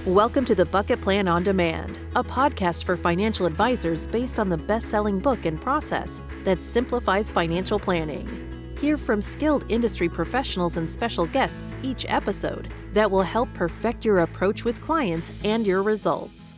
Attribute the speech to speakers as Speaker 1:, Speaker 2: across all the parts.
Speaker 1: Welcome to the Bucket Plan on Demand, a podcast for financial advisors based on the best-selling book and process that simplifies financial planning. Hear from skilled industry professionals and special guests each episode that will help perfect your approach with clients and your results.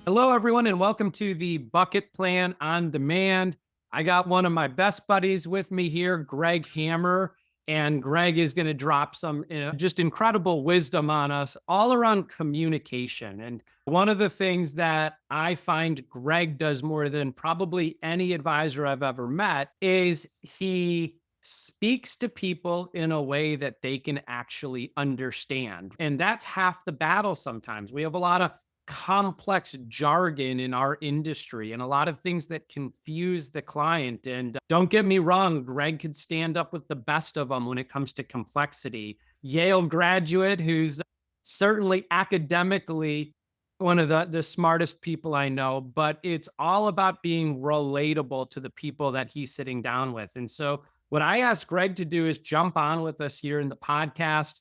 Speaker 2: Hello, everyone, and welcome to the Bucket Plan on Demand. I got one of my best buddies with me here, Greg Hammer. And Greg is going to drop some just incredible wisdom on us all around communication. And one of the things that I find Greg does more than probably any advisor I've ever met is he speaks to people in a way that they can actually understand. And that's half the battle sometimes. We have a lot of complex jargon in our industry and a lot of things that confuse the client. And don't get me wrong, Greg could stand up with the best of them when it comes to complexity. Yale graduate who's certainly academically one of the smartest people I know, but it's all about being relatable to the people that he's sitting down with. And so what I asked Greg to do is jump on with us here in the podcast.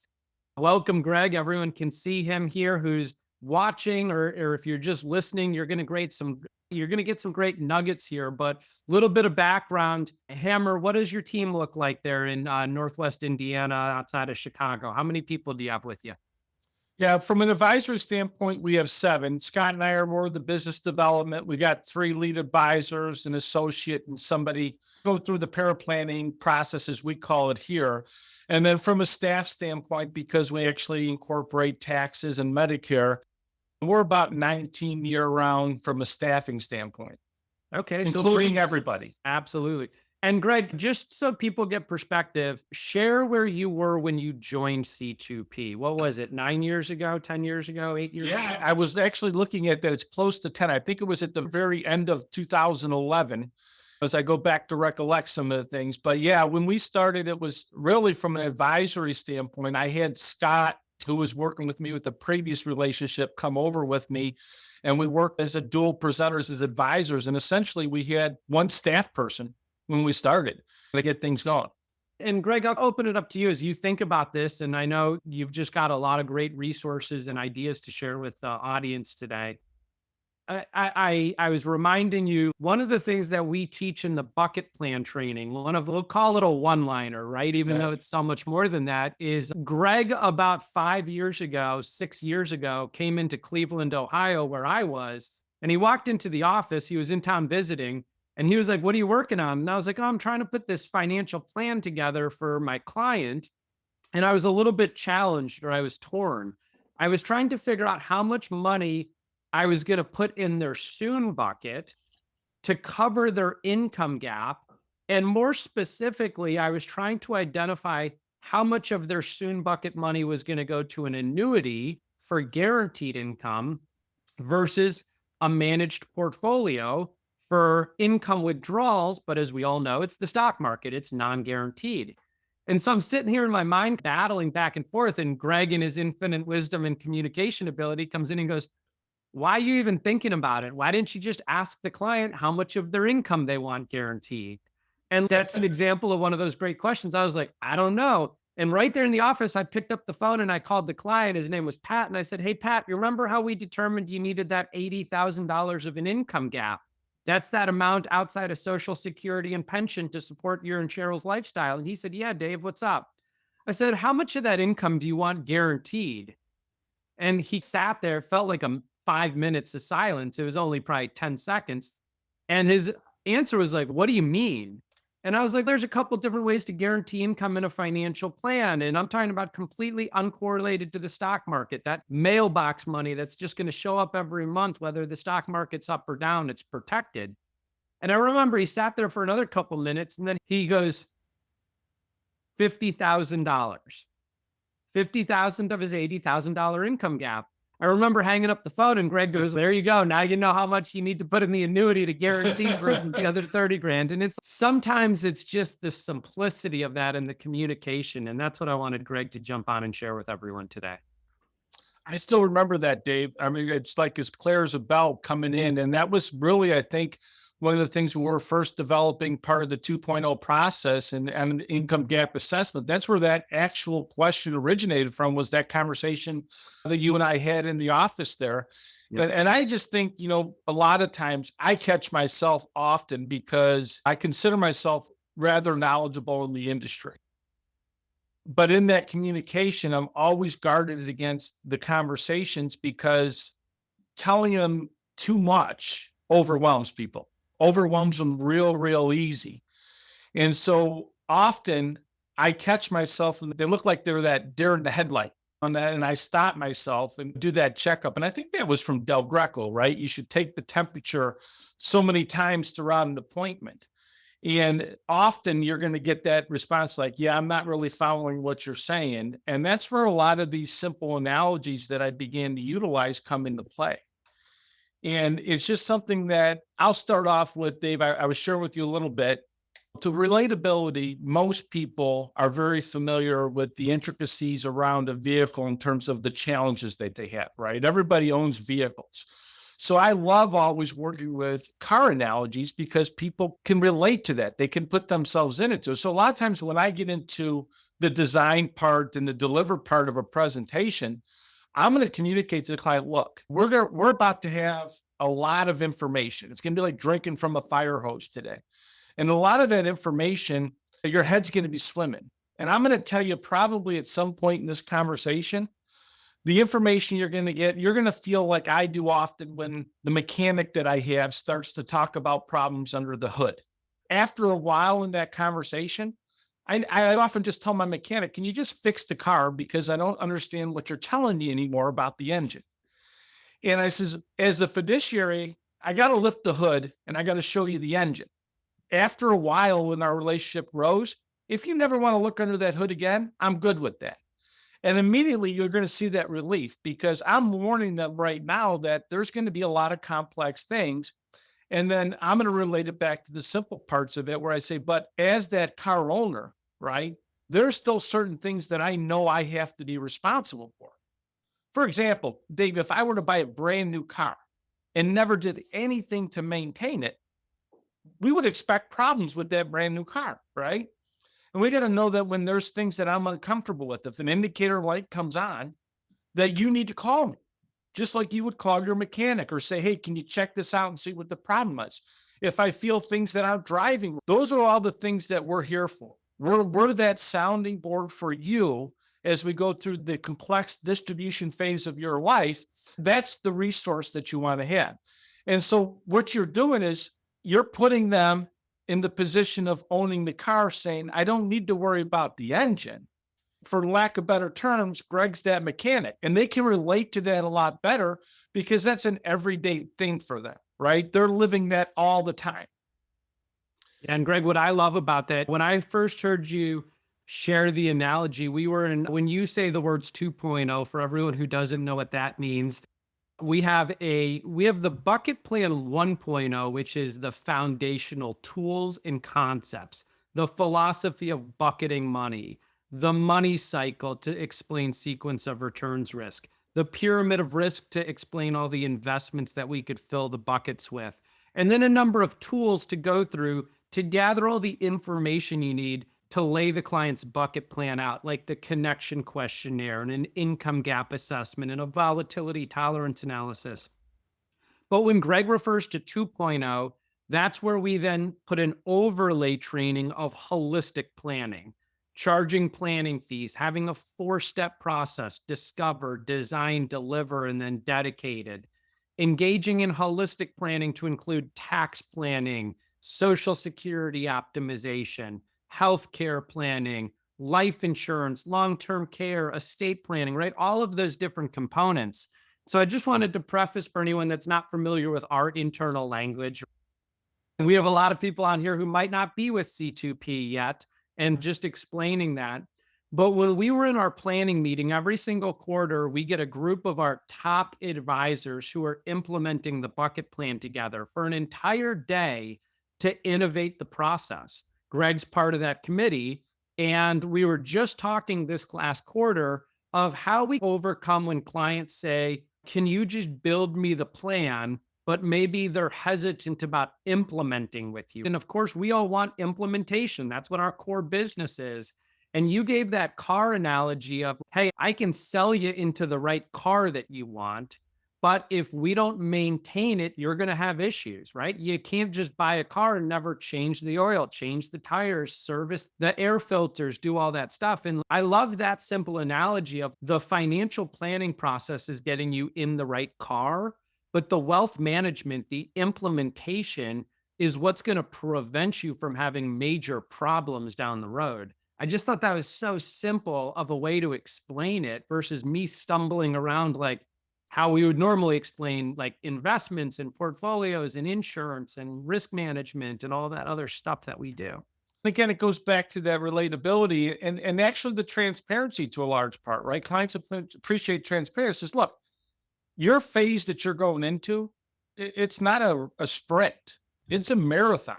Speaker 2: Welcome, Greg. Everyone can see him here who's watching, or if you're just listening, you're going to get some great nuggets here. But a little bit of background. Hammer, what does your team look like there in Northwest Indiana outside of Chicago? How many people do you have with you?
Speaker 3: Yeah, from an advisory standpoint, we have 7. Scott and I are more of the business development. We got 3 lead advisors, an associate, and somebody go through the paraplanning process, as we call it here. And then from a staff standpoint, because we actually incorporate taxes and Medicare, we're about 19 year-round from a staffing standpoint.
Speaker 2: Okay,
Speaker 3: including everybody.
Speaker 2: Absolutely. And Greg, just so people get perspective, share where you were when you joined C2P. What was it, 9 years ago, 10 years ago, 8 years ago?
Speaker 3: Yeah, I was actually looking at that. It's close to 10. I think it was at the very end of 2011, as I go back to recollect some of the things. But yeah, when we started, it was really from an advisory standpoint. I had Scott, who was working with me with the previous relationship, come over with me. And we worked as a dual presenters, as advisors. And essentially, we had one staff person when we started to get things going.
Speaker 2: And Greg, I'll open it up to you as you think about this. And I know you've just got a lot of great resources and ideas to share with the audience today. I was reminding you, one of the things that we teach in the bucket plan training, we'll call it a one-liner, right? Even though it's so much more than that, is Greg about 6 years ago, came into Cleveland, Ohio, where I was, and he walked into the office. He was in town visiting, and he was like, "What are you working on?" And I was like, "Oh, I'm trying to put this financial plan together for my client." And I was a little bit challenged, or I was torn. I was trying to figure out how much money I was going to put in their soon bucket to cover their income gap. And more specifically, I was trying to identify how much of their soon bucket money was going to go to an annuity for guaranteed income versus a managed portfolio for income withdrawals. But as we all know, it's the stock market, it's non-guaranteed. And so I'm sitting here in my mind battling back and forth, and Greg, in his infinite wisdom and communication ability, comes in and goes, "Why are you even thinking about it? Why didn't you just ask the client how much of their income they want guaranteed?" And that's an example of one of those great questions. I was like, "I don't know." And right there in the office, I picked up the phone and I called the client. His name was Pat. And I said, "Hey, Pat, you remember how we determined you needed that $80,000 of an income gap? That's that amount outside of Social Security and pension to support your and Cheryl's lifestyle." And he said, "Yeah, Dave, what's up?" I said, "How much of that income do you want guaranteed?" And he sat there, felt like 5 minutes of silence. It was only probably 10 seconds. And his answer was like, "What do you mean?" And I was like, "There's a couple different ways to guarantee income in a financial plan. And I'm talking about completely uncorrelated to the stock market, that mailbox money that's just going to show up every month, whether the stock market's up or down, it's protected." And I remember he sat there for another couple minutes and then he goes, $50,000, 50,000 of his $80,000 income gap. I remember hanging up the phone and Greg goes, "There you go. Now you know how much you need to put in the annuity to guarantee for the other 30 grand. And sometimes it's just the simplicity of that and the communication. And that's what I wanted Greg to jump on and share with everyone today.
Speaker 3: I still remember that, Dave. I mean, it's like as clear as a bell coming in. And that was really, I think, one of the things when we were first developing part of the 2.0 process and income gap assessment, that's where that actual question originated from, was that conversation that you and I had in the office there.
Speaker 2: Yep.
Speaker 3: And I just think, a lot of times I catch myself often because I consider myself rather knowledgeable in the industry. But in that communication, I'm always guarded against the conversations because telling them too much overwhelms people, overwhelms them real, real easy. And so often I catch myself and they look like they're that deer in the headlight on that. And I stop myself and do that checkup. And I think that was from Del Greco, right? You should take the temperature so many times throughout an appointment. And often you're going to get that response like, yeah, I'm not really following what you're saying. And that's where a lot of these simple analogies that I began to utilize come into play. And it's just something that I'll start off with, Dave. I was sharing with you a little bit. To relatability, most people are very familiar with the intricacies around a vehicle in terms of the challenges that they have, right? Everybody owns vehicles. So I love always working with car analogies because people can relate to that. They can put themselves in it too. So a lot of times when I get into the design part and the deliver part of a presentation, I'm going to communicate to the client, look, we're about to have a lot of information. It's going to be like drinking from a fire hose today. And a lot of that information, your head's going to be swimming. And I'm going to tell you probably at some point in this conversation, the information you're going to get, you're going to feel like I do often when the mechanic that I have starts to talk about problems under the hood. After a while in that conversation, I often just tell my mechanic, can you just fix the car because I don't understand what you're telling me anymore about the engine. And I says, as a fiduciary, I got to lift the hood and I got to show you the engine. After a while, when our relationship grows, if you never want to look under that hood again, I'm good with that. And immediately you're going to see that relief because I'm warning them right now that there's going to be a lot of complex things. And then I'm going to relate it back to the simple parts of it where I say, but as that car owner, right, there's still certain things that I know I have to be responsible for. For example, Dave, if I were to buy a brand new car and never did anything to maintain it, we would expect problems with that brand new car, right? And we got to know that when there's things that I'm uncomfortable with, if an indicator light comes on, that you need to call me, just like you would call your mechanic or say, hey, can you check this out and see what the problem is? If I feel things that I'm driving, those are all the things that we're here for. We're that sounding board for you as we go through the complex distribution phase of your life. That's the resource that you want to have. And so what you're doing is you're putting them in the position of owning the car, saying, I don't need to worry about the engine. For lack of better terms, Greg's that mechanic. And they can relate to that a lot better because that's an everyday thing for them, right? They're living that all the time.
Speaker 2: And Greg, what I love about that, when I first heard you share the analogy, when you say the words 2.0, for everyone who doesn't know what that means, we have the bucket plan 1.0, which is the foundational tools and concepts, the philosophy of bucketing money, the money cycle to explain sequence of returns risk, the pyramid of risk to explain all the investments that we could fill the buckets with, and then a number of tools to go through to gather all the information you need to lay the client's bucket plan out, like the connection questionnaire and an income gap assessment and a volatility tolerance analysis. But when Greg refers to 2.0, that's where we then put an overlay training of holistic planning, charging planning fees, having a 4-step process, discover, design, deliver, and then dedicated, engaging in holistic planning to include tax planning, social security optimization, healthcare planning, life insurance, long-term care, estate planning, right? All of those different components. So I just wanted to preface for anyone that's not familiar with our internal language. We have a lot of people on here who might not be with C2P yet, and just explaining that. But when we were in our planning meeting, every single quarter, we get a group of our top advisors who are implementing the bucket plan together for an entire day to innovate the process. Greg's part of that committee. And we were just talking this last quarter of how we overcome when clients say, can you just build me the plan, but maybe they're hesitant about implementing with you. And of course, we all want implementation. That's what our core business is. And you gave that car analogy of, hey, I can sell you into the right car that you want. But if we don't maintain it, you're going to have issues, right? You can't just buy a car and never change the oil, change the tires, service the air filters, do all that stuff. And I love that simple analogy of the financial planning process is getting you in the right car, but the wealth management, the implementation is what's going to prevent you from having major problems down the road. I just thought that was so simple of a way to explain it versus me stumbling around like, how we would normally explain like investments and portfolios and insurance and risk management and all that other stuff that we do.
Speaker 3: Again, it goes back to that relatability and actually the transparency to a large part, right? Clients appreciate transparency. Says, look, your phase that you're going into, it's not a sprint. It's a marathon.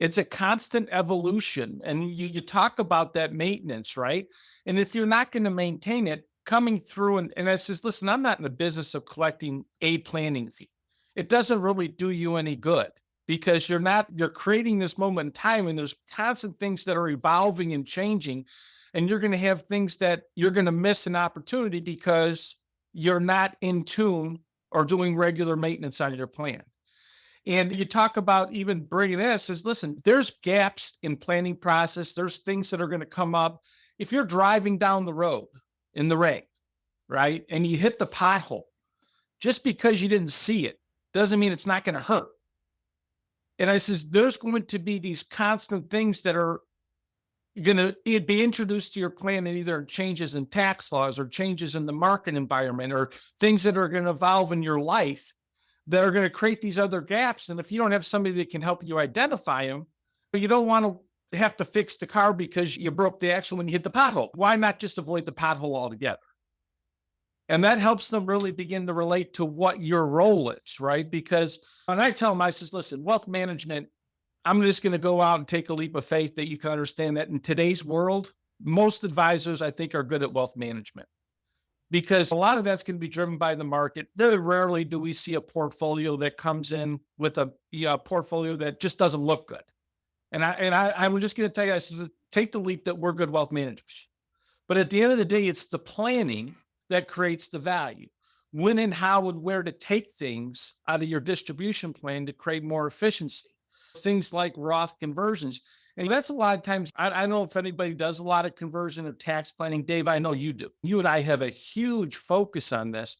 Speaker 3: It's a constant evolution. And you talk about that maintenance, right? And if you're not going to maintain it, coming through and I says, listen, I'm not in the business of collecting a planning fee. It doesn't really do you any good because you're creating this moment in time and there's constant things that are evolving and changing. And you're going to have things that you're going to miss an opportunity because you're not in tune or doing regular maintenance on your plan. And you talk about even bringing this says, listen, there's gaps in planning process. There's things that are going to come up. If you're driving down the road in the rain, right? And you hit the pothole, just because you didn't see it doesn't mean it's not going to hurt. And I says, there's going to be these constant things that are going to be introduced to your plan and either changes in tax laws or changes in the market environment or things that are going to evolve in your life that are going to create these other gaps. And if you don't have somebody that can help you identify them, you don't want to have to fix the car because you broke the axle when you hit the pothole. Why not just avoid the pothole altogether? And that helps them really begin to relate to what your role is, right? Because when I tell them, I says, listen, wealth management, I'm just going to go out and take a leap of faith that you can understand that in today's world, most advisors, I think, are good at wealth management because a lot of that's going to be driven by the market. Very rarely do we see a portfolio that comes in with a portfolio that just doesn't look good. And I'm just going to tell you, I said, take the leap that we're good wealth managers. But at the end of the day, it's the planning that creates the value. When and how and where to take things out of your distribution plan to create more efficiency. Things like Roth conversions. And that's a lot of times, I don't know if anybody does a lot of conversion or tax planning. Dave, I know you do. You and I have a huge focus on this.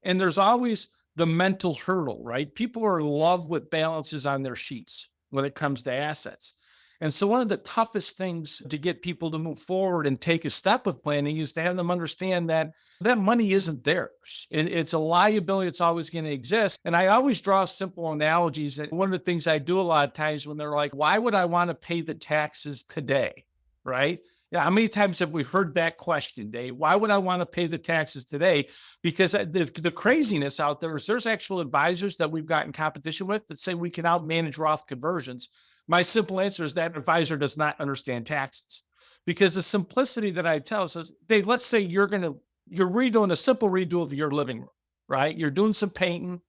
Speaker 3: And there's always the mental hurdle, right? People are in love with balances on their sheets when it comes to assets. And so one of the toughest things to get people to move forward and take a step with planning is to have them understand that that money isn't theirs. It's a liability. It's always going to exist. And I always draw simple analogies. That one of the things I do a lot of times when they're like, why would I want to pay the taxes today? Right? Yeah. How many times have we heard that question, Dave? Why would I want to pay the taxes today? Because the craziness out there is there's actual advisors that we've got in competition with that say we can outmanage Roth conversions. My simple answer is that advisor does not understand taxes because the simplicity that I tell says, Dave, let's say you're redoing a simple redo of your living room, right? You're doing some painting.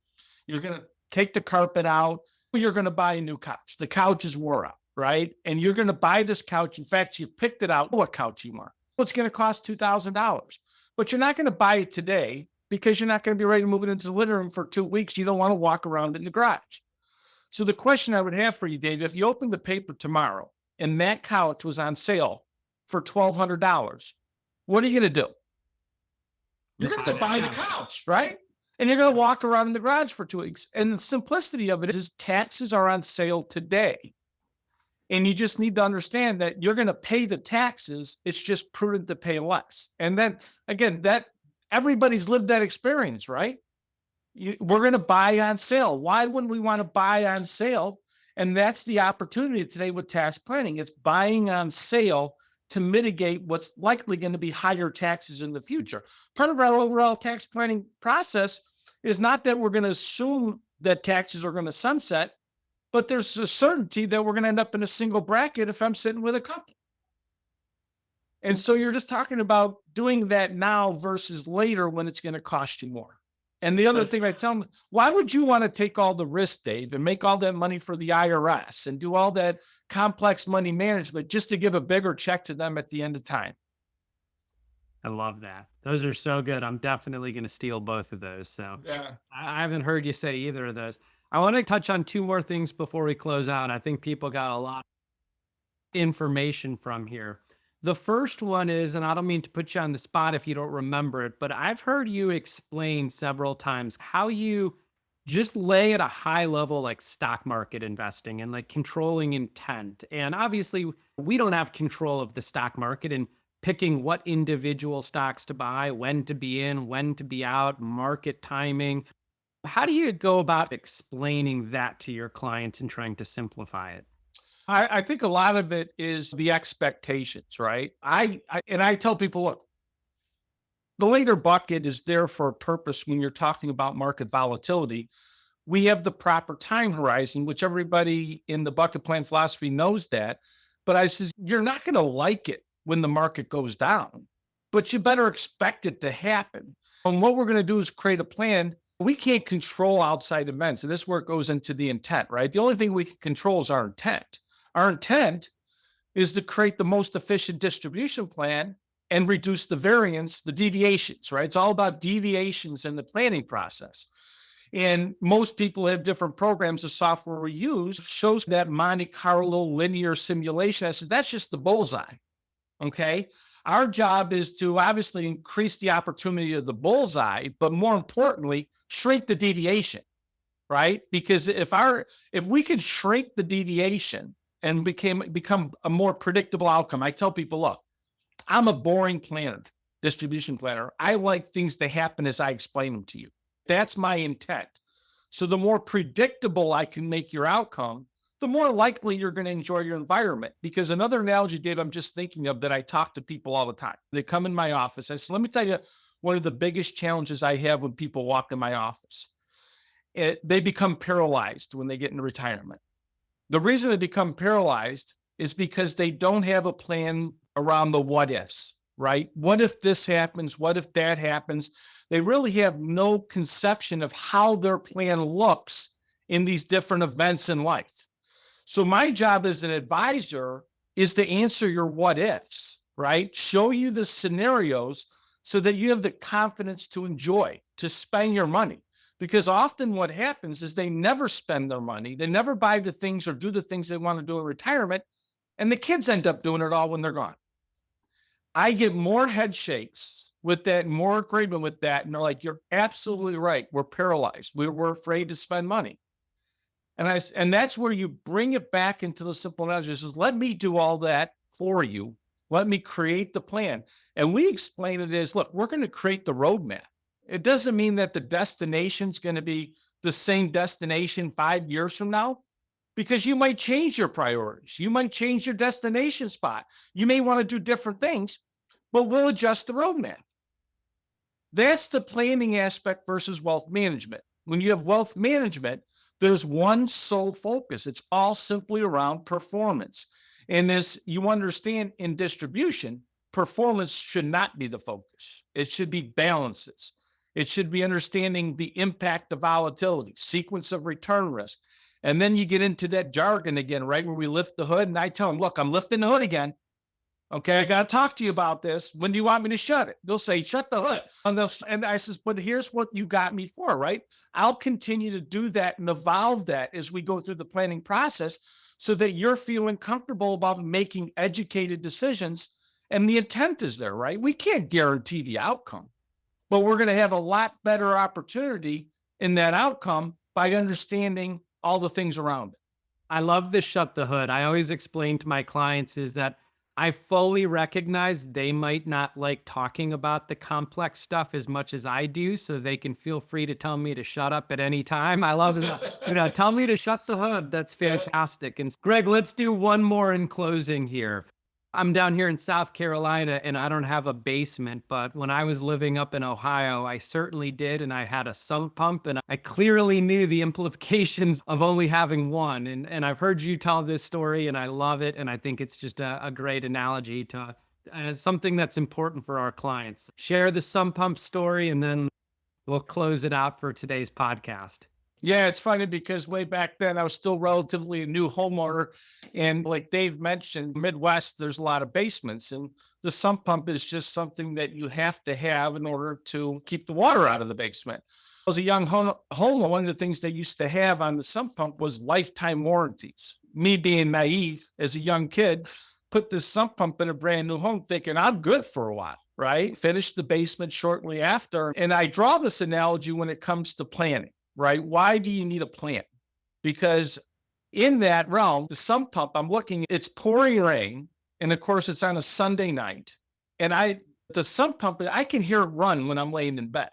Speaker 3: You're going to take the carpet out. You're going to buy a new couch. The couch is wore out, right? And you're going to buy this couch. In fact, you've picked it out. What couch you want? Well, it's going to cost $2,000, but you're not going to buy it today because you're not going to be ready to move it into the living room for 2 weeks. You don't want to walk around in the garage. So the question I would have for you, Dave, if you opened the paper tomorrow and that couch was on sale for $1,200, what are you going to do? You're going to buy the couch, right? And you're going to walk around in the garage for 2 weeks. And the simplicity of it is taxes are on sale today. And you just need to understand that you're going to pay the taxes. It's just prudent to pay less. And then again, that everybody's lived that experience, right? We're going to buy on sale. Why wouldn't we want to buy on sale? And that's the opportunity today with tax planning. It's buying on sale to mitigate what's likely going to be higher taxes in the future. Part of our overall tax planning process is not that we're going to assume that taxes are going to sunset, but there's a certainty that we're going to end up in a single bracket if I'm sitting with a couple. And so you're just talking about doing that now versus later when it's going to cost you more. And the other thing I tell them, why would you want to take all the risk, Dave, and make all that money for the IRS and do all that complex money management just to give a bigger check to them at the end of time?
Speaker 2: I love that. Those are so good. I'm definitely going to steal both of those. So
Speaker 3: Yeah.
Speaker 2: I haven't heard you say either of those. I want to touch on two more things before we close out. I think people got a lot of information from here. The first one is, and I don't mean to put you on the spot if you don't remember it, but I've heard you explain several times how you just lay at a high level, like stock market investing and like controlling intent. And obviously, we don't have control of the stock market and picking what individual stocks to buy, when to be in, when to be out, market timing. How do you go about explaining that to your clients and trying to simplify it?
Speaker 3: I think a lot of it is the expectations, right? I tell people, look, the later bucket is there for a purpose when you're talking about market volatility. We have the proper time horizon, which everybody in the bucket plan philosophy knows that. But I says, you're not going to like it when the market goes down, but you better expect it to happen. And what we're going to do is create a plan. We can't control outside events. And this is where it goes into the intent, right? The only thing we can control is our intent. Our intent is to create the most efficient distribution plan and reduce the variance, the deviations, right? It's all about deviations in the planning process. And most people have different programs. The software we use shows that Monte Carlo linear simulation. I said, that's just the bullseye. Okay. Our job is to obviously increase the opportunity of the bullseye, but more importantly, shrink the deviation, right? Because if we could shrink the deviation and become a more predictable outcome, I tell people, look, I'm a boring planner, distribution planner. I like things to happen as I explain them to you. That's my intent. So the more predictable I can make your outcome, the more likely you're going to enjoy your environment. Because another analogy, Dave, I'm just thinking of that I talk to people all the time. They come in my office. I said, let me tell you one of the biggest challenges I have when people walk in my office. They become paralyzed when they get into retirement. The reason they become paralyzed is because they don't have a plan around the what ifs, right? What if this happens? What if that happens? They really have no conception of how their plan looks in these different events in life. So my job as an advisor is to answer your what ifs, right? Show you the scenarios so that you have the confidence to enjoy, to spend your money. Because often what happens is they never spend their money. They never buy the things or do the things they want to do in retirement. And the kids end up doing it all when they're gone. I get more head shakes with that, more agreement with that. And they're like, you're absolutely right. We're paralyzed. We're afraid to spend money. And that's where you bring it back into the simple analogy. Is let me do all that for you. Let me create the plan. And we explain it as, look, we're going to create the roadmap. It doesn't mean that the destination's going to be the same destination 5 years from now, because you might change your priorities. You might change your destination spot. You may want to do different things, but we'll adjust the roadmap. That's the planning aspect versus wealth management. When you have wealth management, there's one sole focus. It's all simply around performance. And as you understand in distribution, performance should not be the focus. It should be balances. It should be understanding the impact of volatility, sequence of return risk. And then you get into that jargon again, right? Where we lift the hood and I tell them, look, I'm lifting the hood again. Okay, I got to talk to you about this. When do you want me to shut it? They'll say, shut the hood. And I says, but here's what you got me for, right? I'll continue to do that and evolve that as we go through the planning process so that you're feeling comfortable about making educated decisions. And the intent is there, right? We can't guarantee the outcome, but we're going to have a lot better opportunity in that outcome by understanding all the things around it.
Speaker 2: I love this shut the hood. I always explain to my clients is that I fully recognize they might not like talking about the complex stuff as much as I do, so they can feel free to tell me to shut up at any time. I love that. Tell me to shut the hood. That's fantastic. And Greg, let's do one more in closing here. I'm down here in South Carolina and I don't have a basement, but when I was living up in Ohio, I certainly did. And I had a sump pump and I clearly knew the implications of only having one. And I've heard you tell this story and I love it. And I think it's just a great analogy to something that's important for our clients. Share the sump pump story and then we'll close it out for today's podcast.
Speaker 3: Yeah, it's funny because way back then I was still relatively a new homeowner. And like Dave mentioned, Midwest, there's a lot of basements, and the sump pump is just something that you have to have in order to keep the water out of the basement. As a young homeowner, one of the things they used to have on the sump pump was lifetime warranties. Me being naive as a young kid, put this sump pump in a brand new home thinking I'm good for a while, right? Finished the basement shortly after. And I draw this analogy when it comes to planning, right? Why do you need a plan? Because in that realm, the sump pump, I'm looking, it's pouring rain. And of course, it's on a Sunday night. And the sump pump, I can hear it run when I'm laying in bed.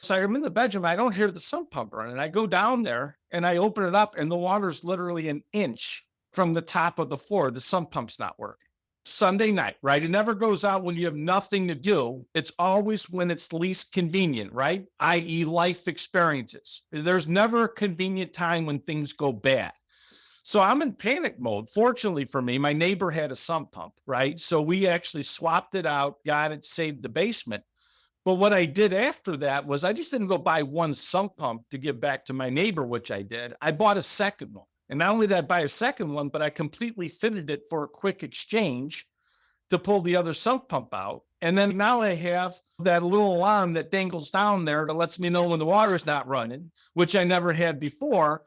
Speaker 3: So I'm in the bedroom, I don't hear the sump pump running. I go down there and I open it up, and the water's literally an inch from the top of the floor. The sump pump's not working. Sunday night, right? It never goes out when you have nothing to do. It's always when it's least convenient, right? i.e. life experiences. There's never a convenient time when things go bad. So I'm in panic mode. Fortunately for me, my neighbor had a sump pump, right? So we actually swapped it out, got it, saved the basement. But what I did after that was I just didn't go buy one sump pump to give back to my neighbor, which I did. I bought a second one. And not only did I buy a second one, but I completely fitted it for a quick exchange to pull the other sump pump out. And then now I have that little alarm that dangles down there that lets me know when the water's not running, which I never had before.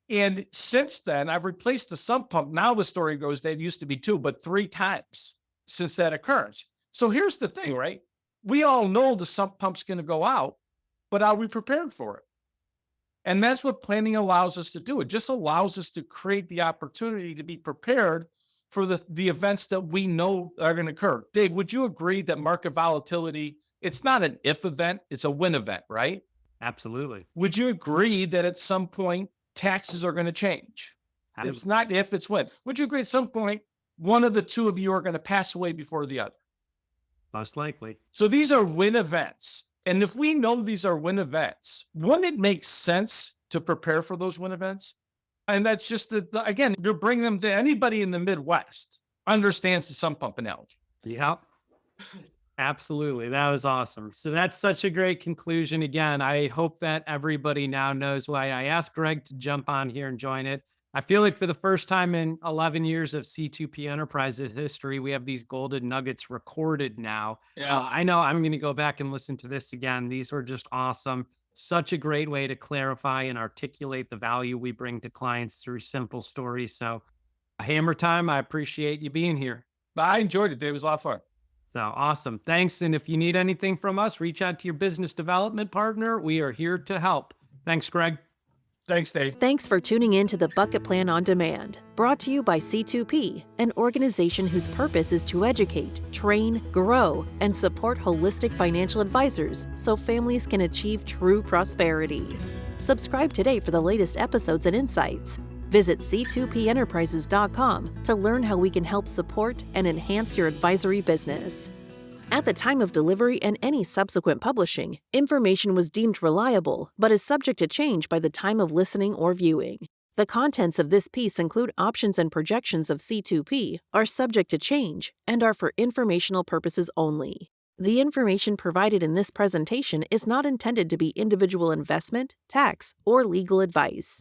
Speaker 3: And since then, I've replaced the sump pump. Now the story goes that it used to be 2, but 3 times since that occurrence. So here's the thing, right? We all know the sump pump's going to go out, but are we prepared for it? And that's what planning allows us to do. It just allows us to create the opportunity to be prepared for the events that we know are going to occur. Dave, would you agree that market volatility, it's not an if event, it's a when event, right?
Speaker 2: Absolutely.
Speaker 3: Would you agree that at some point taxes are going to change? It's not if, it's when. Would you agree at some point one of the two of you are going to pass away before the other?
Speaker 2: Most likely.
Speaker 3: So these are win events. And if we know these are win events, wouldn't it make sense to prepare for those win events? And that's just, again, you're bringing them to anybody in the Midwest understands the sump pump analogy.
Speaker 2: Yeah, absolutely. That was awesome. So that's such a great conclusion. Again, I hope that everybody now knows why I asked Greg to jump on here and join it. I feel like for the first time in 11 years of C2P Enterprises history, we have these golden nuggets recorded now.
Speaker 3: Yeah.
Speaker 2: I know I'm going to go back and listen to this again. These were just awesome. Such a great way to clarify and articulate the value we bring to clients through simple stories. So, Hammer time, I appreciate you being here.
Speaker 3: I enjoyed it, Dave. It was a lot of fun.
Speaker 2: So awesome. Thanks. And if you need anything from us, reach out to your business development partner. We are here to help. Thanks, Greg.
Speaker 3: Thanks, Dave.
Speaker 1: Thanks for tuning in to the Bucket Plan on Demand, brought to you by C2P, an organization whose purpose is to educate, train, grow, and support holistic financial advisors so families can achieve true prosperity. Subscribe today for the latest episodes and insights. Visit c2penterprises.com to learn how we can help support and enhance your advisory business. At the time of delivery and any subsequent publishing, information was deemed reliable, but is subject to change by the time of listening or viewing. The contents of this piece include options and projections of C2P, are subject to change, and are for informational purposes only. The information provided in this presentation is not intended to be individual investment, tax, or legal advice.